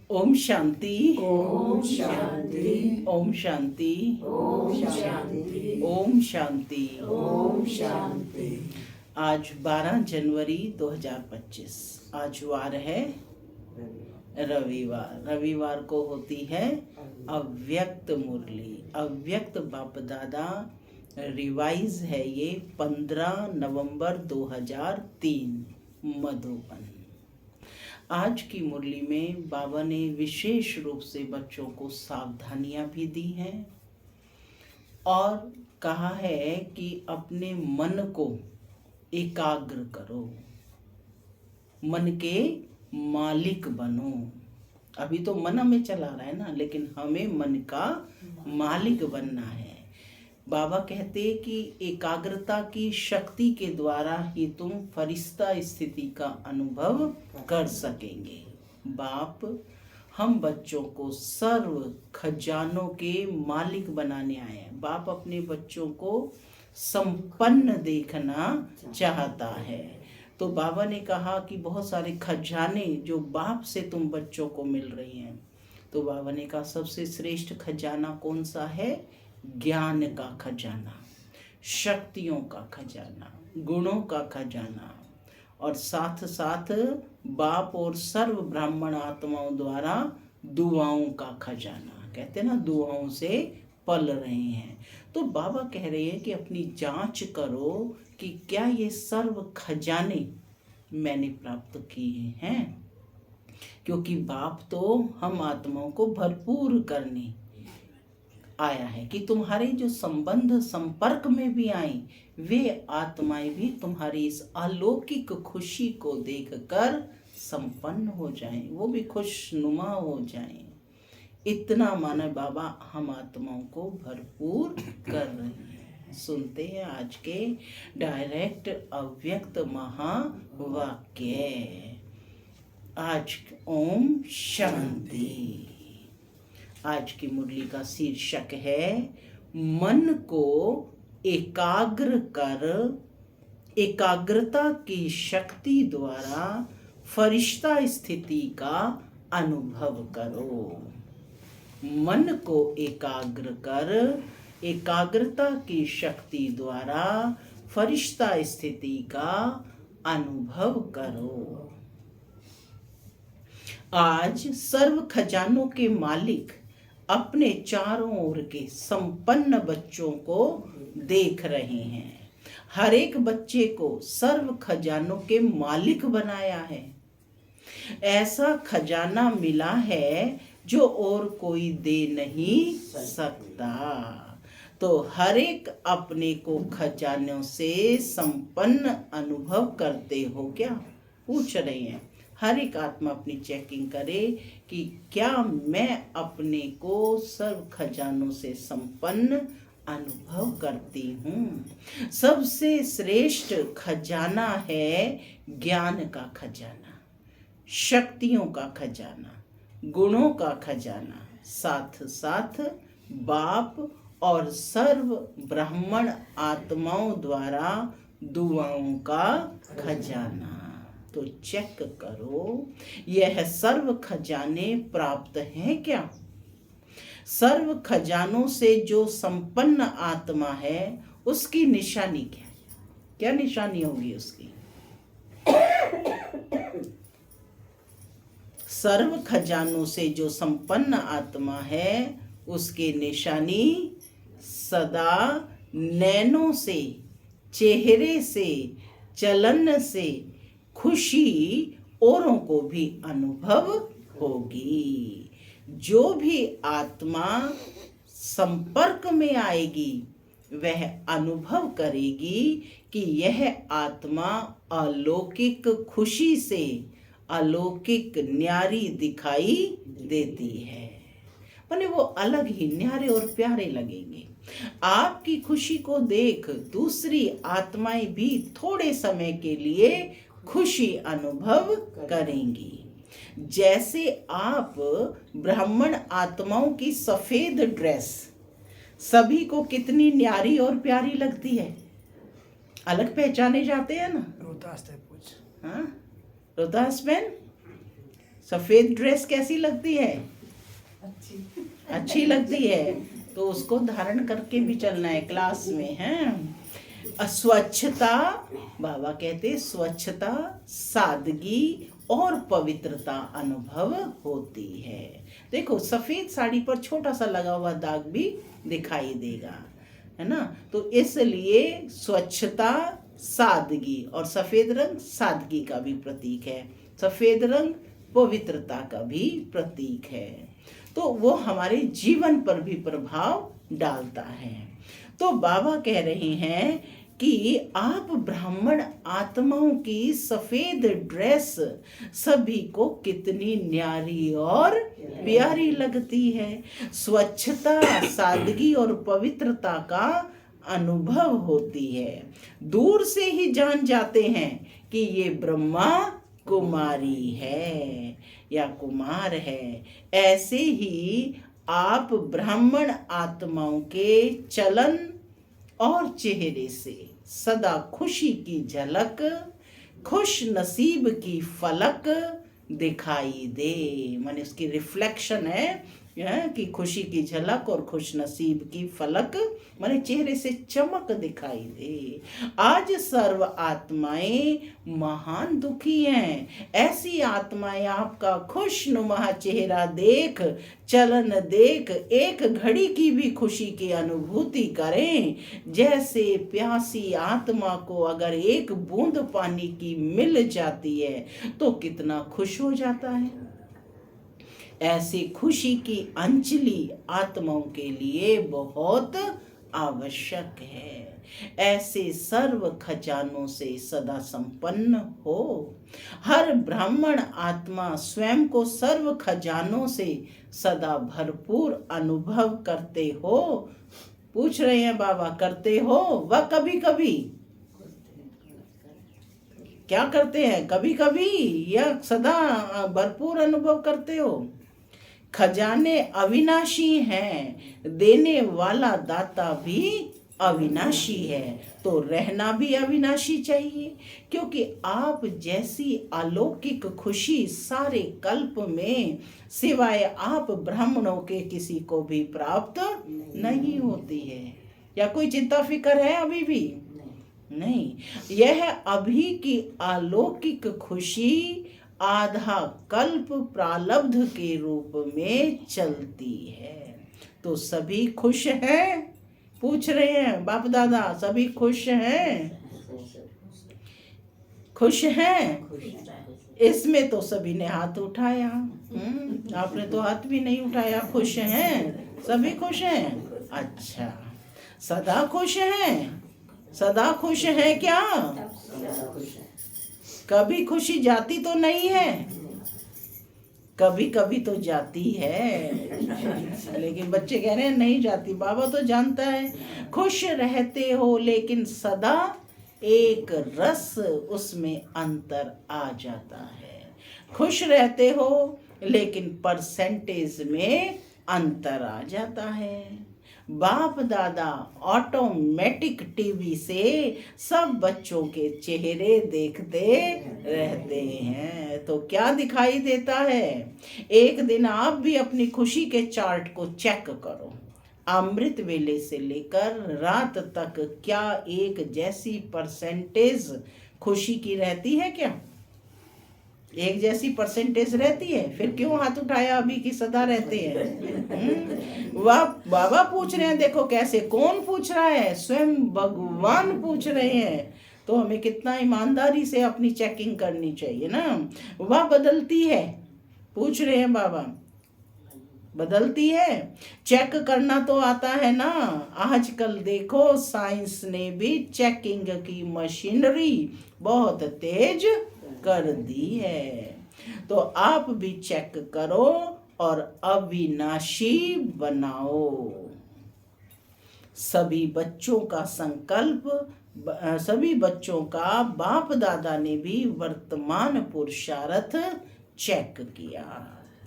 ओम शांति, ओम शांति, ओम शांति, ओम शांति, ओम शांति, ओम शांति। आज 12 जनवरी 2025। आज वार है रविवार। रविवार को होती है अव्यक्त मुरली। अव्यक्त बाप दादा रिवाइज है ये 15 नवंबर 2003 मधुबन। आज की मुरली में बाबा ने विशेष रूप से बच्चों को सावधानियां भी दी हैं और कहा है कि अपने मन को एकाग्र करो, मन के मालिक बनो। अभी तो मन हमें चला रहा है ना, लेकिन हमें मन का मालिक बनना है। बाबा कहते हैं कि एकाग्रता की शक्ति के द्वारा ही तुम फरिश्ता स्थिति का अनुभव कर सकेंगे। बाप हम बच्चों को सर्व खजानों के मालिक बनाने आए हैं। बाप अपने बच्चों को संपन्न देखना चाहता है। तो बाबा ने कहा कि बहुत सारे खजाने जो बाप से तुम बच्चों को मिल रही हैं, तो बाबा ने कहा सबसे श्रेष्ठ खजाना कौन सा है? ज्ञान का खजाना, शक्तियों का खजाना, गुणों का खजाना, और साथ साथ बाप और सर्व ब्राह्मण आत्माओं द्वारा दुआओं का खजाना। कहते ना, दुआओं से पल रहे हैं। तो बाबा कह रहे हैं कि अपनी जांच करो कि क्या ये सर्व खजाने मैंने प्राप्त किए हैं, क्योंकि बाप तो हम आत्माओं को भरपूर करने आया है कि तुम्हारे जो संबंध संपर्क में भी आए वे आत्माएं भी तुम्हारी इस अलौकिक खुशी को देखकर संपन्न हो जाएं, वो भी खुशनुमा हो जाएं। इतना माना बाबा हम आत्माओं को भरपूर कर रहे हैं। सुनते हैं आज के डायरेक्ट अव्यक्त महावाक्य। आज ओम शांति। आज की मुरली का शीर्षक है मन को एकाग्र कर एकाग्रता की शक्ति द्वारा फरिश्ता स्थिति का अनुभव करो। मन को एकाग्र कर एकाग्रता की शक्ति द्वारा फरिश्ता स्थिति का अनुभव करो। आज सर्व खजानों के मालिक अपने चारों ओर के संपन्न बच्चों को देख रहे हैं। हर एक बच्चे को सर्व खजानों के मालिक बनाया है। ऐसा खजाना मिला है जो और कोई दे नहीं सकता। तो हर एक अपने को खजानों से संपन्न अनुभव करते हो क्या? पूछ रहे हैं। हर एक आत्मा अपनी चेकिंग करे कि क्या मैं अपने को सर्व खजानों से संपन्न अनुभव करती हूँ। सबसे श्रेष्ठ खजाना है ज्ञान का खजाना, शक्तियों का खजाना, गुणों का खजाना, साथ साथ बाप और सर्व ब्राह्मण आत्माओं द्वारा दुआओं का खजाना। तो चेक करो यह सर्व खजाने प्राप्त हैं क्या? सर्व खजानों से जो संपन्न आत्मा है उसकी निशानी क्या है? क्या निशानी होगी उसकी? सर्व खजानों से जो संपन्न आत्मा है उसकी निशानी सदा नैनों से, चेहरे से, चलन से खुशी औरों को भी अनुभव होगी। जो भी आत्मा संपर्क में आएगी वह अनुभव करेगी कि यह आत्मा अलौकिक खुशी से अलौकिक न्यारी दिखाई देती है। माने वो अलग ही न्यारे और प्यारे लगेंगे। आपकी खुशी को देख दूसरी आत्माएं भी थोड़े समय के लिए खुशी अनुभव करेंगी। जैसे आप ब्राह्मण आत्माओं की सफेद ड्रेस सभी को कितनी न्यारी और प्यारी लगती है, अलग पहचाने जाते हैं ना। रोहतास पूछ। हाँ, रोहतास में सफेद ड्रेस कैसी लगती है? अच्छी लगती है, तो उसको धारण करके भी चलना है क्लास में, हैं? अस्वच्छता, बाबा कहते स्वच्छता, सादगी और पवित्रता अनुभव होती है। देखो सफेद साड़ी पर छोटा सा लगा हुआ दाग भी दिखाई देगा, है ना? तो इसलिए स्वच्छता, सादगी, और सफेद रंग सादगी का भी प्रतीक है, सफेद रंग पवित्रता का भी प्रतीक है। तो वो हमारे जीवन पर भी प्रभाव डालता है। तो बाबा कह रहे हैं कि आप ब्राह्मण आत्माओं की सफेद ड्रेस सभी को कितनी न्यारी और प्यारी लगती है। स्वच्छता, सादगी और पवित्रता का अनुभव होती है। दूर से ही जान जाते हैं कि ये ब्रह्मा कुमारी है या कुमार है। ऐसे ही आप ब्राह्मण आत्माओं के चलन और चेहरे से सदा खुशी की झलक, खुश नसीब की फलक दिखाई दे। माने उसकी रिफ्लेक्शन है कि खुशी की झलक और खुश नसीब की फलक, माने चेहरे से चमक दिखाई दे। आज सर्व आत्माएं महान दुखी हैं। ऐसी आत्माएं आपका खुशनुमा चेहरा देख, चलन देख एक घड़ी की भी खुशी की अनुभूति करें। जैसे प्यासी आत्मा को अगर एक बूंद पानी की मिल जाती है तो कितना खुश हो जाता है। ऐसी खुशी की अंजलि आत्माओं के लिए बहुत आवश्यक है। ऐसे सर्व खजानों से सदा संपन्न हो। हर ब्राह्मण आत्मा स्वयं को सर्व खजानों से सदा भरपूर अनुभव करते हो। पूछ रहे हैं बाबा, करते हो व कभी कभी क्या करते हैं? कभी कभी या सदा भरपूर अनुभव करते हो? खजाने अविनाशी हैं, देने वाला दाता भी अविनाशी है, तो रहना भी अविनाशी चाहिए। क्योंकि आप जैसी अलौकिक खुशी सारे कल्प में सिवाय आप ब्राह्मणों के किसी को भी प्राप्त नहीं होती है। या कोई चिंता फिकर है अभी भी? नहीं। यह अभी की अलौकिक खुशी आधा कल्प प्रारब्ध के रूप में चलती है। तो सभी खुश हैं? पूछ रहे हैं बाप दादा, सभी खुश हैं? खुश हैं? इसमें तो सभी ने हाथ उठाया। आपने तो हाथ भी नहीं उठाया। खुश हैं? सभी खुश हैं? अच्छा, सदा खुश हैं? सदा खुश हैं क्या? कभी खुशी जाती तो नहीं है? कभी कभी तो जाती है, लेकिन बच्चे कह रहे हैं नहीं जाती। बाबा तो जानता है। खुश रहते हो लेकिन सदा एक रस उसमें अंतर आ जाता है। खुश रहते हो लेकिन परसेंटेज में अंतर आ जाता है। बाप दादा ऑटोमेटिक टीवी से सब बच्चों के चेहरे देखते रहते हैं, तो क्या दिखाई देता है? एक दिन आप भी अपनी खुशी के चार्ट को चेक करो। अमृत वेले से लेकर रात तक क्या एक जैसी परसेंटेज खुशी की रहती है? क्या एक जैसी परसेंटेज रहती है? फिर क्यों हाथ उठाया अभी की सदा रहते हैं? वाह, बाबा पूछ रहे हैं। देखो कैसे, कौन पूछ रहा है? स्वयं भगवान पूछ रहे हैं। तो हमें कितना ईमानदारी से अपनी चेकिंग करनी चाहिए ना। वह बदलती है? पूछ रहे हैं बाबा, बदलती है? चेक करना तो आता है ना। आजकल देखो साइंस ने भी चेकिंग की मशीनरी बहुत तेज कर दी है। तो आप भी चेक करो और अविनाशी बनाओ। सभी बच्चों का संकल्प, सभी बच्चों का बाप दादा ने भी वर्तमान पुरुषार्थ चेक किया।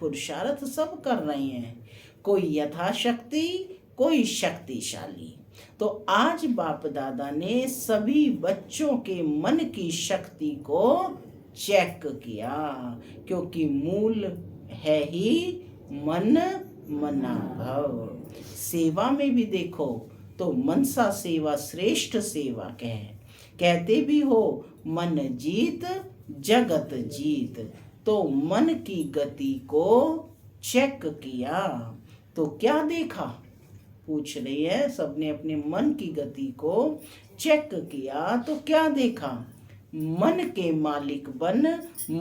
पुरुषार्थ सब कर रहे हैं, कोई यथाशक्ति, कोई शक्तिशाली। तो आज बाप दादा ने सभी बच्चों के मन की शक्ति को चेक किया, क्योंकि मूल है ही मन मना भव। सेवा में भी देखो तो मनसा सेवा श्रेष्ठ सेवा कहते भी हो, मन जीत जगत जीत। तो मन की गति को चेक किया तो क्या देखा, पूछ रही है। सबने अपने मन की गति को चेक किया तो क्या देखा। मन के मालिक बन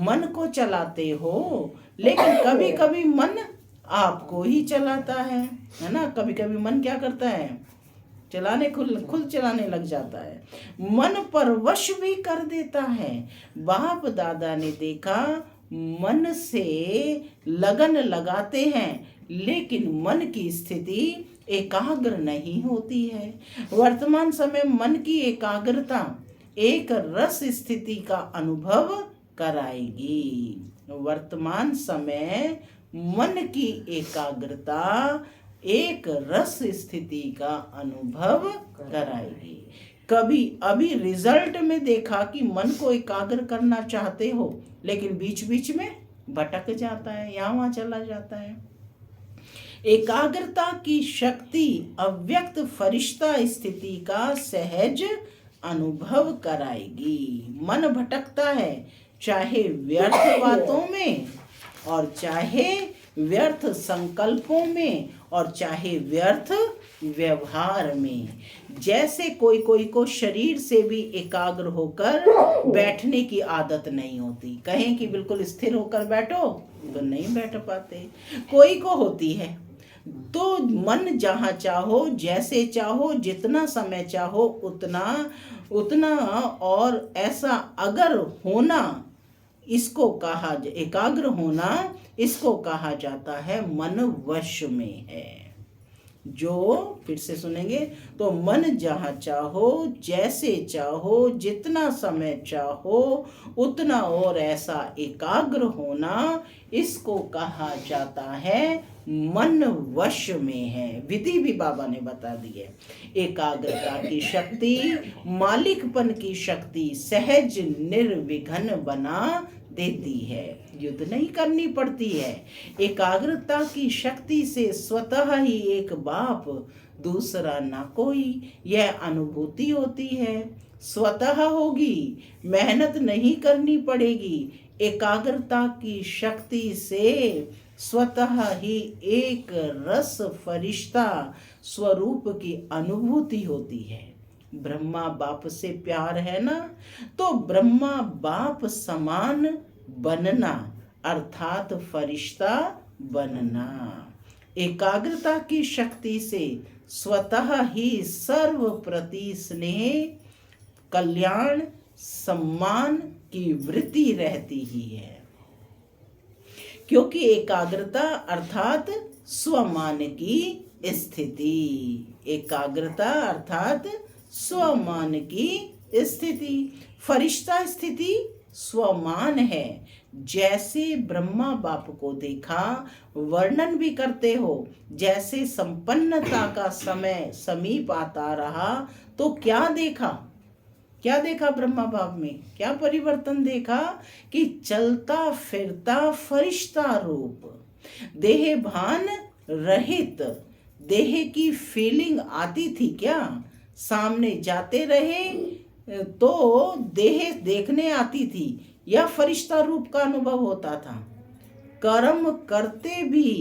मन को चलाते हो, लेकिन कभी कभी मन आपको ही चलाता है ना। कभी कभी मन क्या करता है, चलाने खुद चलाने लग जाता है, मन पर वश भी कर देता है। बाप दादा ने देखा मन से लगन लगाते हैं, लेकिन मन की स्थिति एकाग्र नहीं होती है। वर्तमान समय मन की एकाग्रता एक रस स्थिति का अनुभव कराएगी। वर्तमान समय मन की एकाग्रता एक रस स्थिति का अनुभव कराएगी। कभी अभी रिजल्ट में देखा कि मन को एकाग्र करना चाहते हो, लेकिन बीच बीच में भटक जाता है, यहाँ वहाँ चला जाता है। एकाग्रता की शक्ति अव्यक्त फरिश्ता स्थिति का सहज अनुभव कराएगी। मन भटकता है, चाहे व्यर्थ बातों में और चाहे व्यर्थ संकल्पों में और चाहे व्यर्थ व्यवहार में। जैसे कोई को शरीर से भी एकाग्र होकर बैठने की आदत नहीं होती। कहें कि बिल्कुल स्थिर होकर बैठो तो नहीं बैठ पाते। कोई को होती है, तो मन जहाँ चाहो, जैसे चाहो, जितना समय चाहो उतना और ऐसा अगर होना, इसको कहा एकाग्र होना, इसको कहा जाता है मन वश में है। जो फिर से सुनेंगे तो मन जहाँ चाहो, जैसे चाहो, जितना समय चाहो उतना और ऐसा एकाग्र होना, इसको कहा जाता है मन वश में है। विधि भी बाबा ने बता दी है। एकाग्रता की शक्ति, मालिकपन की शक्ति सहज निर्विघ्न बना देती है, युद्ध नहीं करनी पड़ती है। एकाग्रता की शक्ति से स्वतः ही एक बाप दूसरा ना कोई, यह अनुभूति होती है। स्वतः होगी, मेहनत नहीं करनी पड़ेगी। एकाग्रता की शक्ति से स्वतः ही एक रस फरिश्ता स्वरूप की अनुभूति होती है। ब्रह्मा बाप से प्यार है ना, तो ब्रह्मा बाप समान बनना अर्थात फरिश्ता बनना। एकाग्रता की शक्ति से स्वतः ही सर्व प्रति स्नेह, कल्याण, सम्मान की वृत्ति रहती ही है। क्योंकि एकाग्रता अर्थात स्वमान की स्थिति। एकाग्रता अर्थात स्वमान की स्थिति। फरिश्ता स्थिति स्वमान है। जैसे ब्रह्मा बाप को देखा, वर्णन भी करते हो, जैसे संपन्नता का समय समीप आता रहा तो क्या देखा ब्रह्मा बाप में, क्या परिवर्तन देखा कि चलता फिरता फरिश्ता रूप, देह भान रहित। देह की फीलिंग आती थी क्या, सामने जाते रहे तो देह देखने आती थी या फरिश्ता रूप का अनुभव होता था। कर्म करते भी,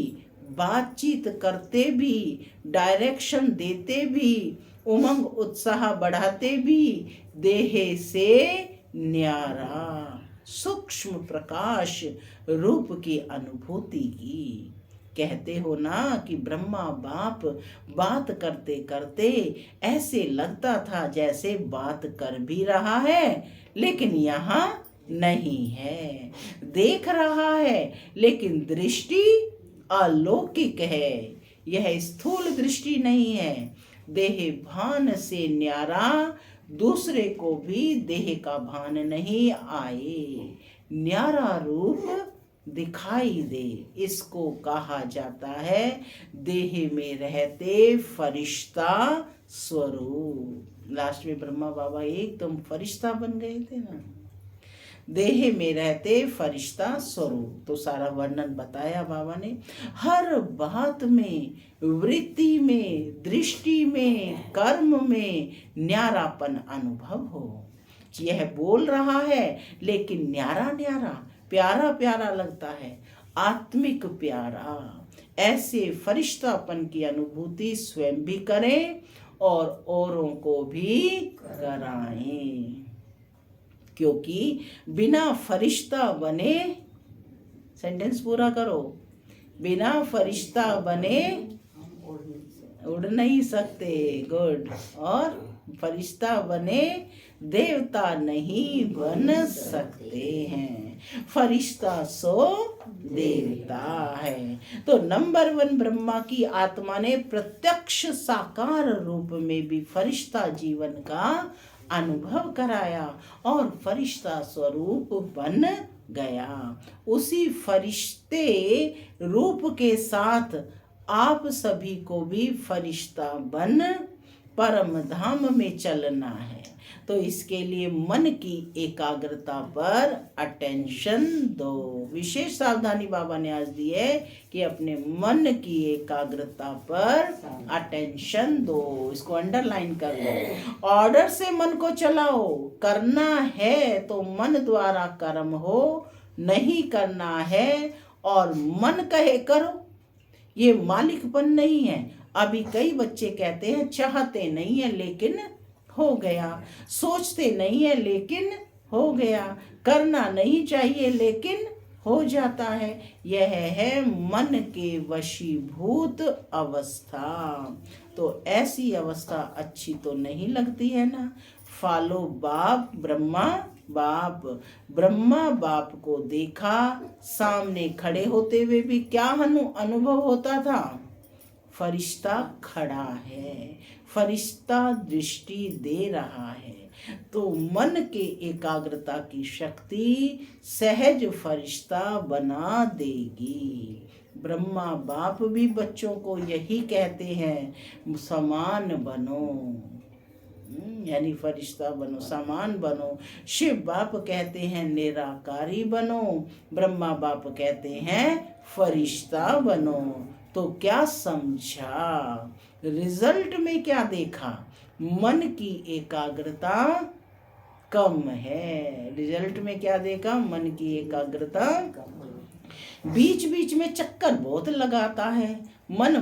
बातचीत करते भी, डायरेक्शन देते भी, उमंग उत्साह बढ़ाते भी, देह से न्यारा सूक्ष्म प्रकाश रूप की अनुभूति की। कहते हो ना कि ब्रह्मा बाप बात करते करते ऐसे लगता था जैसे बात कर भी रहा है, लेकिन यहाँ नहीं है। देख रहा है लेकिन दृष्टि अलौकिक है, यह स्थूल दृष्टि नहीं है। देह भान से न्यारा, दूसरे को भी देह का भान नहीं आए, न्यारा रूप दिखाई दे, इसको कहा जाता है देह में रहते फरिश्ता स्वरूप। लास्ट में ब्रह्मा बाबा एकदम फरिश्ता बन गए थे ना। देह में रहते फरिश्ता स्वरूप। तो सारा वर्णन बताया बाबा ने। हर बात में, वृत्ति में, दृष्टि में, कर्म में न्यारापन अनुभव हो। यह बोल रहा है लेकिन न्यारा न्यारा, प्यारा प्यारा लगता है, आत्मिक प्यारा। ऐसे फरिश्तापन की अनुभूति स्वयं भी करें और औरों को भी कराएं, क्योंकि बिना फरिश्ता बने, सेंटेंस पूरा करो, बिना फरिश्ता बने उड़ नहीं सकते, गुड, और फरिश्ता बने देवता नहीं बन सकते हैं। फरिश्ता सो देवता है। तो नंबर 1 ब्रह्मा की आत्मा ने प्रत्यक्ष साकार रूप में भी फरिश्ता जीवन का अनुभव कराया और फरिश्ता स्वरूप बन गया। उसी फरिश्ते रूप के साथ आप सभी को भी फरिश्ता बन परम धाम में चलना है। तो इसके लिए मन की एकाग्रता पर अटेंशन दो। विशेष सावधानी बाबा ने आज दी है कि अपने मन की एकाग्रता पर अटेंशन दो। इसको अंडरलाइन कर लो। ऑर्डर से मन को चलाओ। करना है तो मन द्वारा कर्म हो, नहीं करना है और मन कहे करो, ये मालिकपन नहीं है। अभी कई बच्चे कहते हैं चाहते नहीं है लेकिन हो गया, सोचते नहीं है लेकिन हो गया, करना नहीं चाहिए लेकिन हो जाता है। यह है मन के वशीभूत अवस्था। तो ऐसी अवस्था अच्छी तो नहीं लगती है ना। फॉलो बाप ब्रह्मा बाप। ब्रह्मा बाप को देखा, सामने खड़े होते हुए भी क्या अनुभव होता था? फरिश्ता खड़ा है, फरिश्ता दृष्टि दे रहा है। तो मन के एकाग्रता की शक्ति सहज फरिश्ता बना देगी। ब्रह्मा बाप भी बच्चों को यही कहते हैं, समान बनो, यानी फरिश्ता बनो, समान बनो। शिव बाप कहते हैं निराकारी बनो, ब्रह्मा बाप कहते हैं फरिश्ता बनो। तो क्या समझा? रिजल्ट में क्या देखा? मन की एकाग्रता कम है। रिजल्ट में क्या देखा? मन की एकाग्रता बीच बीच में चक्कर बहुत लगाता है मन।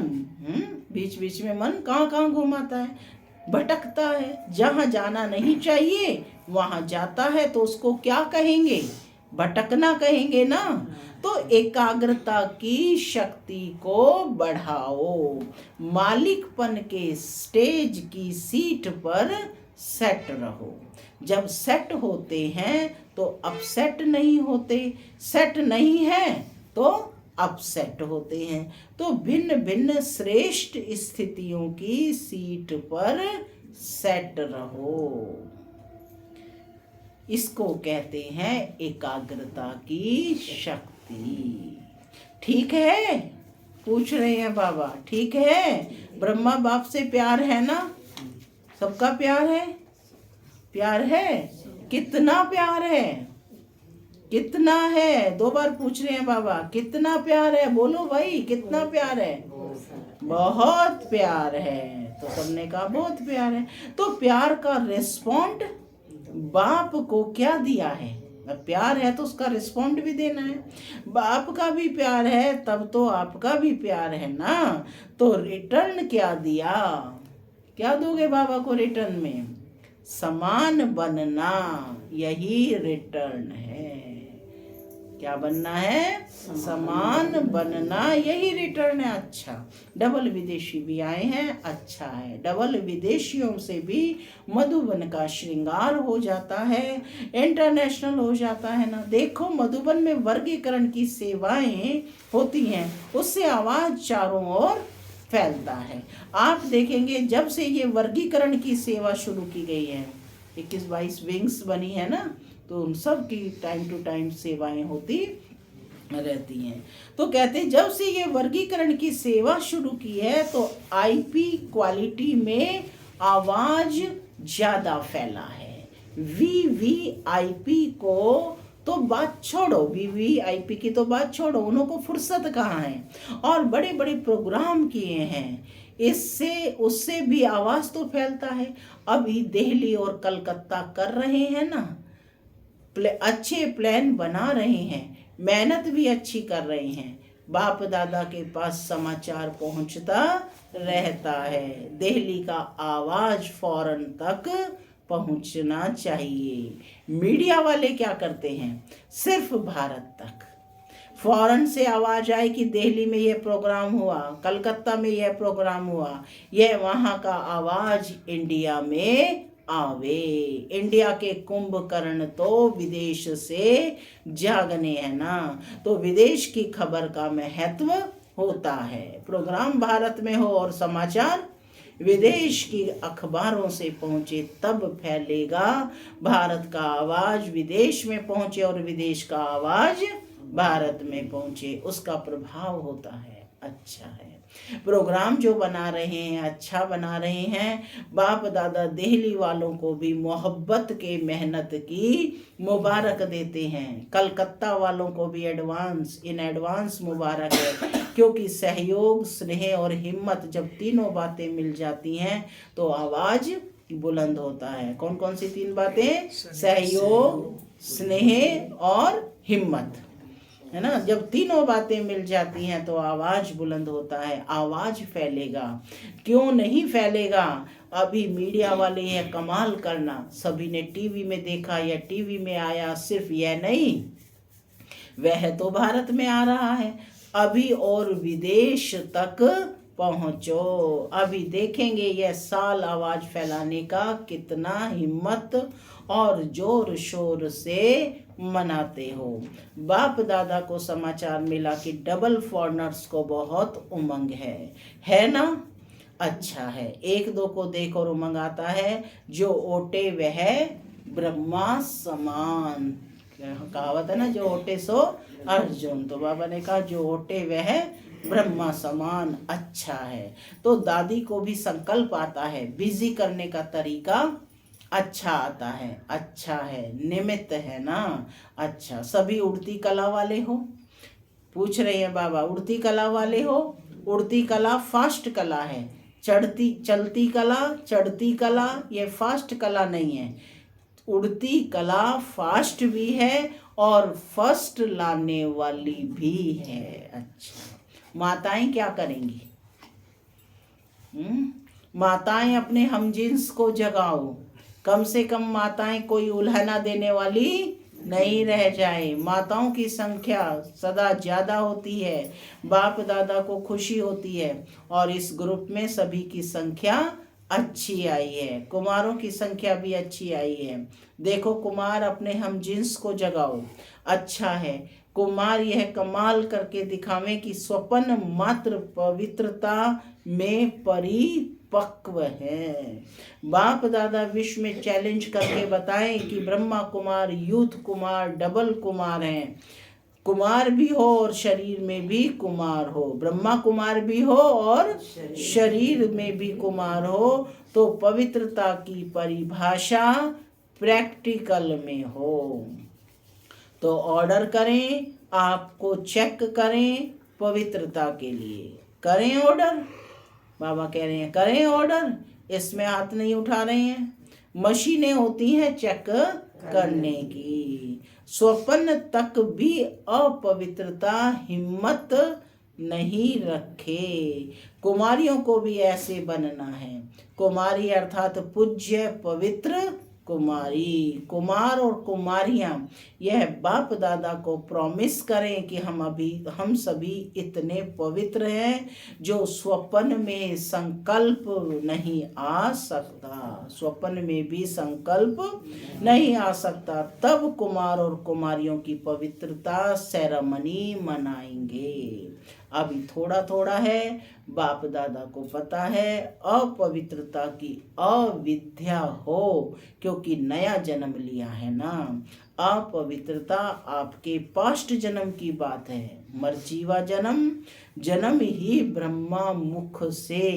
बीच बीच में मन कहाँ कहाँ घुमाता है, भटकता है, जहाँ जाना नहीं चाहिए वहाँ जाता है। तो उसको क्या कहेंगे? भटकना कहेंगे ना। तो एकाग्रता की शक्ति को बढ़ाओ। मालिकपन के स्टेज की सीट पर सेट रहो। जब सेट होते हैं तो अपसेट नहीं होते, सेट नहीं है तो अपसेट होते हैं। तो भिन्न भिन्न श्रेष्ठ स्थितियों की सीट पर सेट रहो। इसको कहते हैं एकाग्रता की शक्ति। ठीक है? पूछ रहे हैं बाबा, ठीक है? ब्रह्मा बाप से प्यार है ना? सबका प्यार है? प्यार है? कितना प्यार है? कितना है? 2 बार पूछ रहे हैं बाबा, कितना प्यार है? बोलो भाई, कितना प्यार है? बहुत प्यार है। तो सबने कहा बहुत प्यार है। तो प्यार का रिस्पॉन्ड बाप को क्या दिया है? प्यार है तो उसका रिस्पॉन्ड भी देना है। बाप का भी प्यार है तब तो आपका भी प्यार है ना। तो रिटर्न क्या दिया? क्या दोगे बाबा को रिटर्न में? समान बनना, यही रिटर्न है। क्या बनना है? समान बनना, यही रिटर्न है। अच्छा, डबल विदेशी भी आए हैं, अच्छा है। डबल विदेशियों से भी मधुबन का श्रृंगार हो जाता है, इंटरनेशनल हो जाता है ना। देखो मधुबन में वर्गीकरण की सेवाएं होती हैं, उससे आवाज चारों ओर फैलता है। आप देखेंगे जब से ये वर्गीकरण की सेवा शुरू की गई है, 21-22 विंग्स बनी है ना, तो उन सब की टाइम टू टाइम सेवाएं होती रहती हैं। तो कहते हैं जब से ये वर्गीकरण की सेवा शुरू की है तो आईपी क्वालिटी में आवाज ज्यादा फैला है। वीवीआईपी को तो बात छोड़ो, वीवीआईपी की तो बात छोड़ो, उनको फुर्सत कहाँ है। और बड़े बड़े प्रोग्राम किए हैं, इससे उससे भी आवाज़ तो फैलता है। अभी दिल्ली और कलकत्ता कर रहे हैं ना, अच्छे प्लान बना रहे हैं, मेहनत भी अच्छी कर रहे हैं, बाप दादा के पास समाचार पहुंचता रहता है। दिल्ली का आवाज फौरन तक पहुंचना चाहिए। मीडिया वाले क्या करते हैं, सिर्फ भारत तक। फौरन से आवाज आए कि दिल्ली में यह प्रोग्राम हुआ, कलकत्ता में यह प्रोग्राम हुआ, यह वहाँ का आवाज इंडिया में आवे। इंडिया के कुंभकर्ण तो विदेश से जागने हैं ना, तो विदेश की खबर का महत्व होता है। प्रोग्राम भारत में हो और समाचार विदेश की अखबारों से पहुंचे, तब फैलेगा। भारत का आवाज विदेश में पहुंचे और विदेश का आवाज भारत में पहुंचे, उसका प्रभाव होता है। अच्छा है, प्रोग्राम जो बना रहे हैं अच्छा बना रहे हैं। बाप दादा दिल्ली वालों को भी मोहब्बत के मेहनत की मुबारक देते हैं, कलकत्ता वालों को भी इन एडवांस मुबारक है। क्योंकि सहयोग, स्नेह और हिम्मत जब तीनों बातें मिल जाती हैं तो आवाज बुलंद होता है। कौन कौन सी तीन बातें, सहयोग, स्नेह और हिम्मत, है ना। जब तीनों बातें मिल जाती हैं तो आवाज बुलंद होता है, आवाज फैलेगा। क्यों नहीं फैलेगा, अभी मीडिया वाले ये कमाल करना, सभी ने टीवी में देखा या टीवी में आया, सिर्फ यह नहीं, वह तो भारत में आ रहा है, अभी और विदेश तक पहुंचो। अभी देखेंगे यह साल आवाज फैलाने का कितना हिम्मत और जोर शोर से मनाते हो। बाप दादा को समाचार मिला कि डबल फॉरनर्स को बहुत उमंग है ना। अच्छा है, एक दो को देख और उमंग आता है, जो ओटे वह ब्रह्मा समान, कहावत है ना, जो ओटे सो अर्जुन। तो बाबा ने कहा जो ओटे वह ब्रह्मा समान। अच्छा है, तो दादी को भी संकल्प आता है, बिजी करने का तरीका अच्छा आता है। अच्छा है, निमित्त है ना। अच्छा, सभी उड़ती कला वाले हो, पूछ रहे हैं बाबा, उड़ती कला वाले हो। उड़ती कला फास्ट कला है, चलती कला, चढ़ती कला ये फास्ट कला नहीं है। उड़ती कला फास्ट भी है और फर्स्ट लाने वाली भी है। अच्छा, माताएं क्या करेंगी, माताएं अपने हमजिन्स को जगाओ, कम से कम माताएं कोई उल्हना देने वाली नहीं रह जाए। माताओं की संख्या सदा ज़्यादा होती है, बाप दादा को खुशी होती है, और इस ग्रुप में सभी की संख्या अच्छी आई है, कुमारों की संख्या भी अच्छी आई है। देखो कुमार अपने हम जिन्स को जगाओ। अच्छा है, कुमार यह कमाल करके दिखावें कि स्वपन मात्र पवित्रता में परिपक्व है। बाप दादा विश्व में चैलेंज करके बताएं कि ब्रह्मा कुमार, यूथ कुमार, डबल कुमार हैं। कुमार भी हो और शरीर में भी कुमार हो, ब्रह्मा कुमार भी हो और शरीर में भी कुमार हो। तो पवित्रता की परिभाषा प्रैक्टिकल में हो। तो ऑर्डर करें, आपको चेक करें पवित्रता के लिए, करें ऑर्डर। बाबा कह रहे हैं करें ऑर्डर, इसमें हाथ नहीं उठा रहे हैं। मशीनें होती हैं चेक करने की। स्वप्न तक भी अपवित्रता हिम्मत नहीं रखे। कुमारियों को भी ऐसे बनना है। कुमारी अर्थात पूज्य पवित्र कुमारी। कुमार और कुमारियां यह बाप दादा को प्रॉमिस करें कि हम सभी इतने पवित्र हैं जो स्वप्न में संकल्प नहीं आ सकता, स्वप्न में भी संकल्प नहीं आ सकता। तब कुमार और कुमारियों की पवित्रता सेरेमनी मनाएंगे। अभी थोड़ा थोड़ा है, बाप दादा को पता है अपवित्रता की अविद्या हो, क्योंकि नया जन्म लिया है ना। अपवित्रता आपके पास्ट जन्म की बात है। मर्जीवा जन्म ही ब्रह्मा मुख से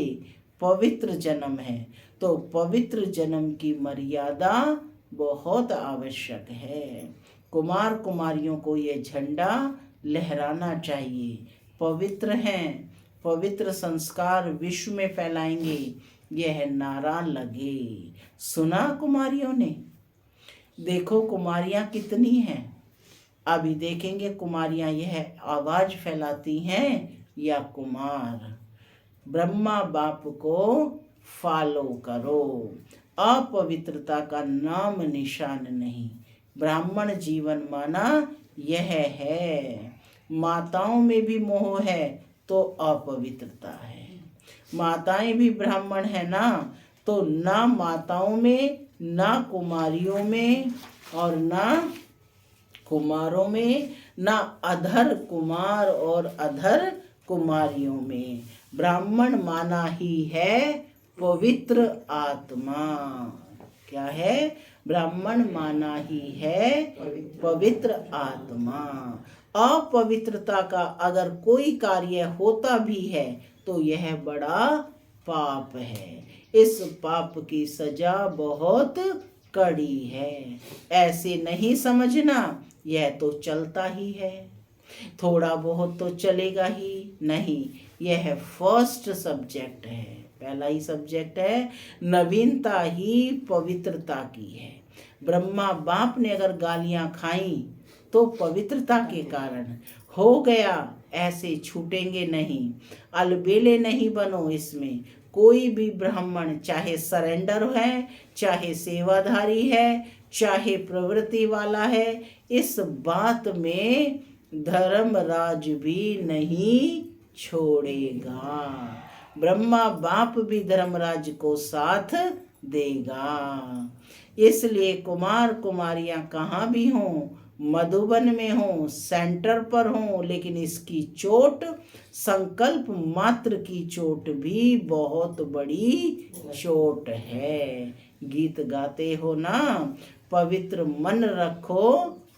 पवित्र जन्म है। तो पवित्र जन्म की मर्यादा बहुत आवश्यक है। कुमार कुमारियों को ये झंडा लहराना चाहिए। पवित्र हैं, पवित्र संस्कार विश्व में फैलाएंगे, यह नारा लगे। सुना कुमारियों ने? देखो कुमारियां कितनी हैं। अभी देखेंगे कुमारियां यह आवाज फैलाती हैं या कुमार। ब्रह्मा बाप को फॉलो करो। अपवित्रता का नाम निशान नहीं। ब्राह्मण जीवन माना यह है। माताओं में भी मोह है तो अपवित्रता है। माताएं भी ब्राह्मण है ना, तो ना माताओं में, ना कुमारियों में, और ना कुमारों में, ना अधर कुमार और अधर कुमारियों में। ब्राह्मण माना ही है पवित्र आत्मा। क्या है? ब्राह्मण माना ही है पवित्र आत्मा। अपवित्रता का अगर कोई कार्य होता भी है तो यह बड़ा पाप है। इस पाप की सजा बहुत कड़ी है। ऐसे नहीं समझना यह तो चलता ही है, थोड़ा बहुत तो चलेगा ही नहीं। यह फर्स्ट सब्जेक्ट है, पहला ही सब्जेक्ट है। नवीनता ही पवित्रता की है। ब्रह्मा बाप ने अगर गालियां खाई तो पवित्रता के कारण हो गया, ऐसे छूटेंगे नहीं। अलबेले नहीं बनो इसमें। कोई भी ब्राह्मण चाहे सरेंडर है, चाहे सेवाधारी है, चाहे प्रवृत्ति वाला है, इस बात में धर्मराज भी नहीं छोड़ेगा। ब्रह्मा बाप भी धर्मराज को साथ देगा। इसलिए कुमार कुमारियां कहाँ भी हों, मधुबन में हों, सेंटर पर हों, लेकिन इसकी चोट, संकल्प मात्र की चोट भी बहुत बड़ी चोट है। गीत गाते हो ना, पवित्र मन रखो,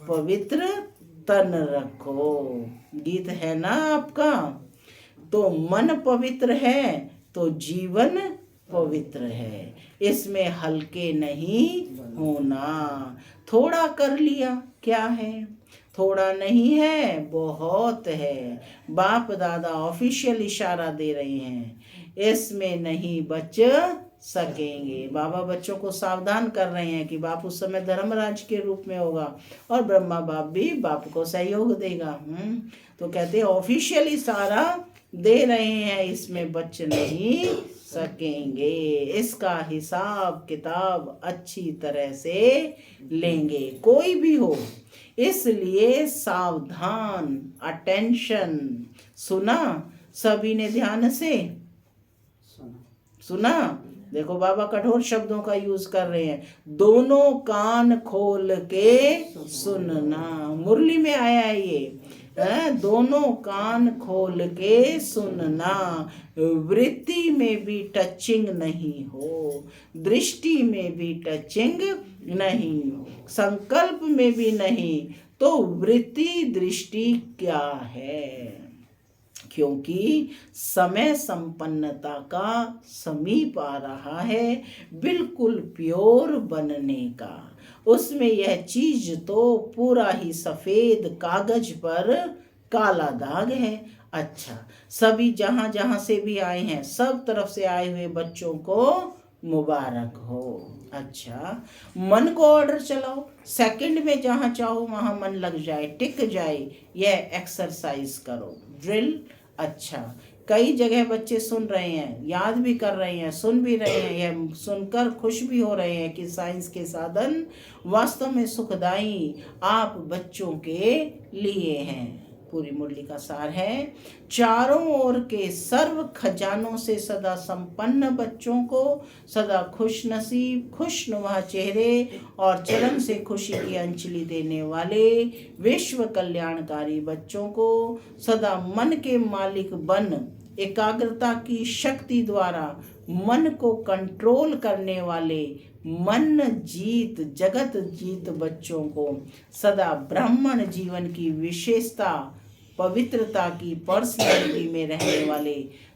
पवित्र तन रखो। गीत है ना आपका? तो मन पवित्र है तो जीवन पवित्र है। इसमें हल्के नहीं होना। थोड़ा कर लिया क्या है, थोड़ा नहीं है, बहुत है। बाप दादा ऑफिशियल इशारा दे रहे हैं, इसमें नहीं बच सकेंगे। बाबा बच्चों को सावधान कर रहे हैं कि बाप उस समय धर्मराज के रूप में होगा और ब्रह्मा बाप भी बाप को सहयोग देगा। तो कहते हैं ऑफिशियल इशारा दे रहे हैं, इसमें बच नहीं सकेंगे। इसका हिसाब किताब अच्छी तरह से लेंगे, कोई भी हो। इसलिए सावधान, अटेंशन। सुना सभी ने ध्यान से? सुना? देखो बाबा कठोर शब्दों का यूज कर रहे हैं। दोनों कान खोल के सुनना, मुरली में आया है ये। दोनों कान खोल के सुनना। वृत्ति में भी टचिंग नहीं हो, दृष्टि में भी टचिंग नहीं, संकल्प में भी नहीं, तो वृत्ति दृष्टि क्या है? क्योंकि समय संपन्नता का समीप आ रहा है, बिल्कुल प्योर बनने का। उसमें यह चीज तो पूरा ही सफेद कागज पर काला दाग है। अच्छा, सभी जहां जहां से भी आए हैं, सब तरफ से आए हुए बच्चों को मुबारक हो। अच्छा, मन को ऑर्डर चलाओ, सेकंड में जहां चाहो वहां मन लग जाए, टिक जाए। यह एक्सरसाइज करो, ड्रिल। अच्छा, कई जगह बच्चे सुन रहे हैं, याद भी कर रहे हैं, सुन भी रहे हैं, यह सुनकर खुश भी हो रहे हैं कि साइंस के साधन वास्तव में सुखदायी आप बच्चों के लिए हैं। पूरी मुरली का सार है, चारों ओर के सर्व खजानों से सदा संपन्न बच्चों को, सदा खुश नसीब, खुशनुमा चेहरे और चरण से खुशी की अंजलि देने वाले विश्व कल्याणकारी बच्चों को, सदा मन के मालिक बन एकाग्रता की शक्ति द्वारा मन को कंट्रोल करने वाले मन जीत जगत जीत बच्चों को, सदा ब्राह्मण जीवन की विशेषता पवित्रता की पर्सनैलिटी में रहने वाले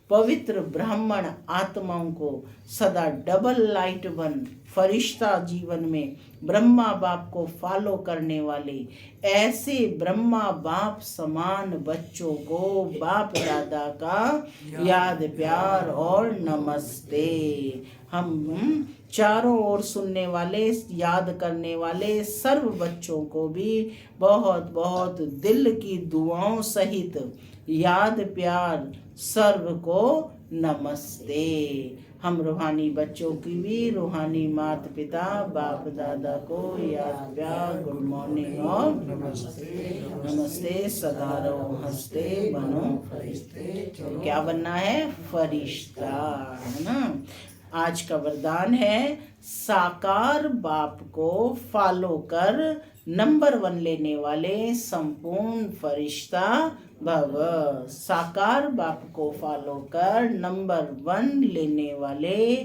पवित्र ब्राह्मण आत्माओं को सदा डबल लाइट बन फरिश्ता जीवन में ब्रह्मा बाप को फॉलो करने वाले ऐसे ब्रह्मा बाप समान बच्चों को बाप दादा का याद प्यार और नमस्ते। हम चारों ओर सुनने वाले याद करने वाले सर्व बच्चों को भी बहुत बहुत दिल की दुआओं सहित याद प्यार सर्व को नमस्ते। हम रूहानी बच्चों की भी रूहानी माता पिता बाप दादा को याद प्यार गुड मॉर्निंग और नमस्ते। सदा रहो हंसते बनो फरिश्ते। क्या बनना है? फरिश्ता, है ना। आज का वरदान है साकार बाप को फॉलो कर नंबर 1 लेने वाले संपूर्ण फरिश्ता भव। साकार बाप को फॉलो कर नंबर 1 लेने वाले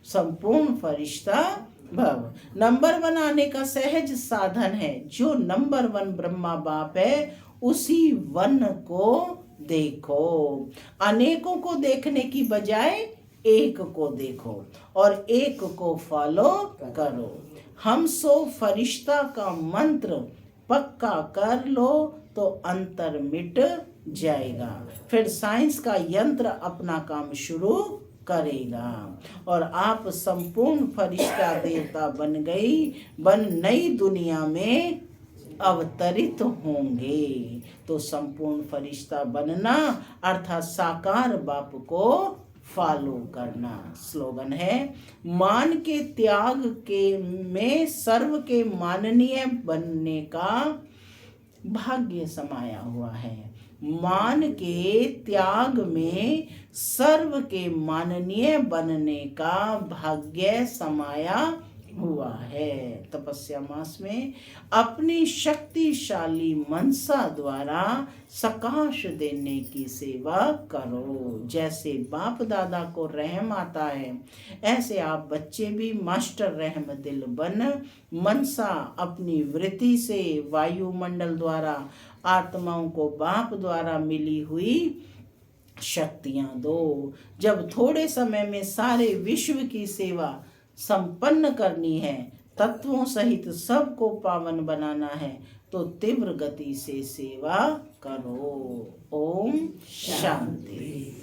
संपूर्ण फरिश्ता भव। नंबर 1 आने का सहज साधन है। जो नंबर 1 ब्रह्मा बाप है उसी 1 को देखो। अनेकों को देखने की बजाय एक को देखो और एक को फॉलो करो। हम सो फरिश्ता का मंत्र पक्का कर लो तो अंतर मिट जाएगा। फिर साइंस का यंत्र अपना काम शुरू करेगा और आप संपूर्ण फरिश्ता देवता बन नई दुनिया में अवतरित होंगे। तो संपूर्ण फरिश्ता बनना अर्थात साकार बाप को फॉलो करना। स्लोगन है मान के त्याग के में सर्व के माननीय बनने का भाग्य समाया हुआ है। मान के त्याग में सर्व के माननीय बनने का भाग्य समाया हुआ है। तपस्या मास में अपनी शक्तिशाली मनसा द्वारा सकाश देने की सेवा करो। जैसे बाप दादा को रहम आता है ऐसे आप बच्चे भी मास्टर रहम दिल बन मनसा अपनी वृत्ति से वायुमंडल द्वारा आत्माओं को बाप द्वारा मिली हुई शक्तियां दो। जब थोड़े समय में सारे विश्व की सेवा संपन्न करनी है, तत्वों सहित सबको पावन बनाना है तो तीव्र गति से सेवा करो। ओम शांति।